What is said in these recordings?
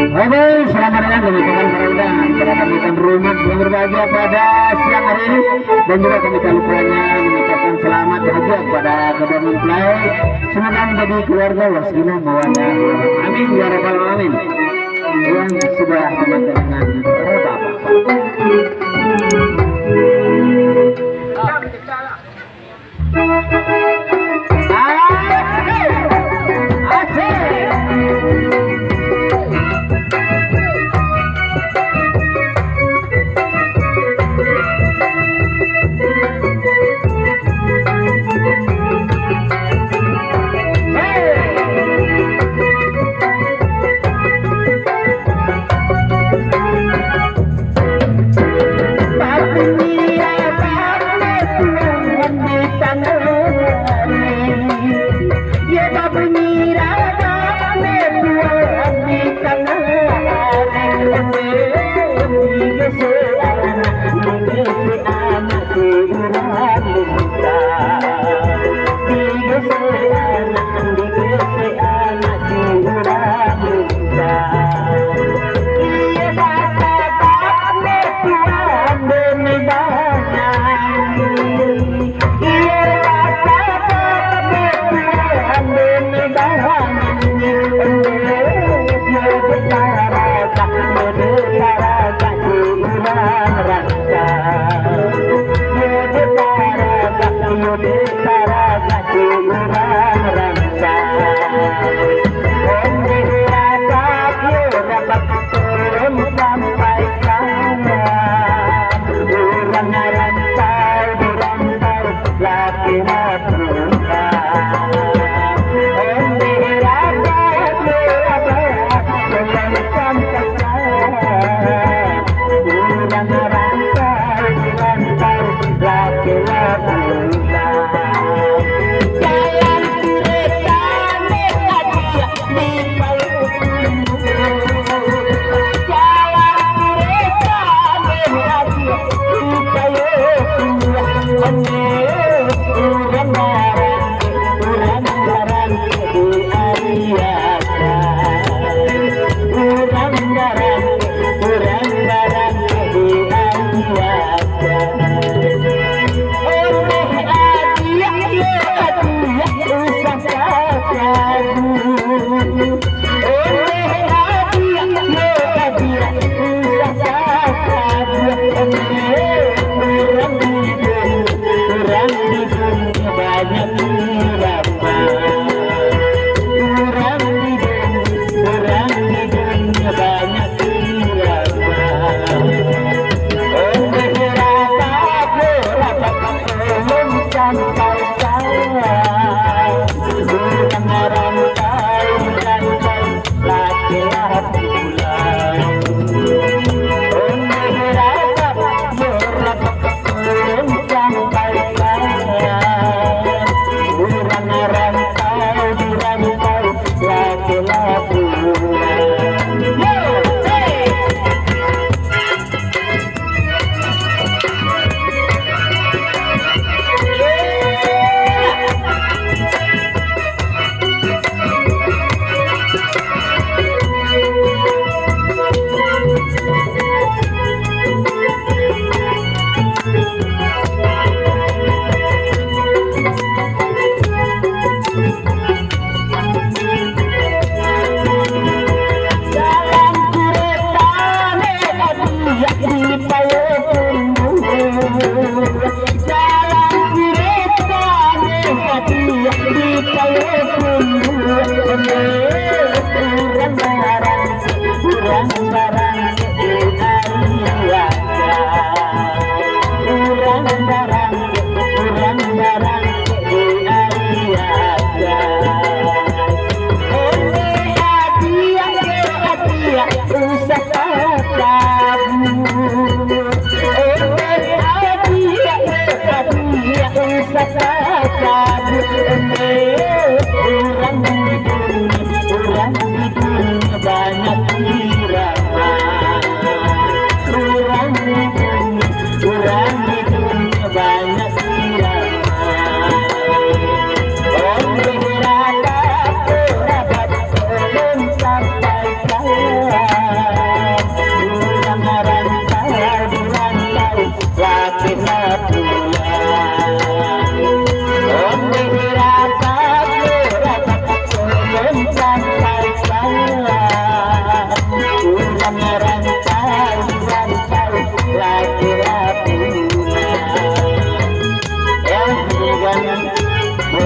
Oke, selamat datang teman-teman para undangan para tamu rumah yang berbahagia pada siang hari ini, dan juga kami tak lupanya mengucapkan selamat bahagia kepada kedua mempelai. Semoga menjadi keluarga waskina mawadah. Amin ya rabbal alamin. Yang sudah teman-teman dengan para bapak.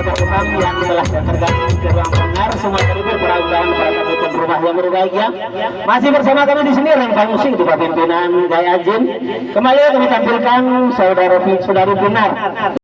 bapak yang telah tergabung ke ruang pendengar semua terhibur para undangan para tamu tuan rumah yang berbahagia. Masih bersama kami di sini rangkaian musik di bawah pimpinan Gaya Ajin. Kembali kami tampilkan saudari Binar.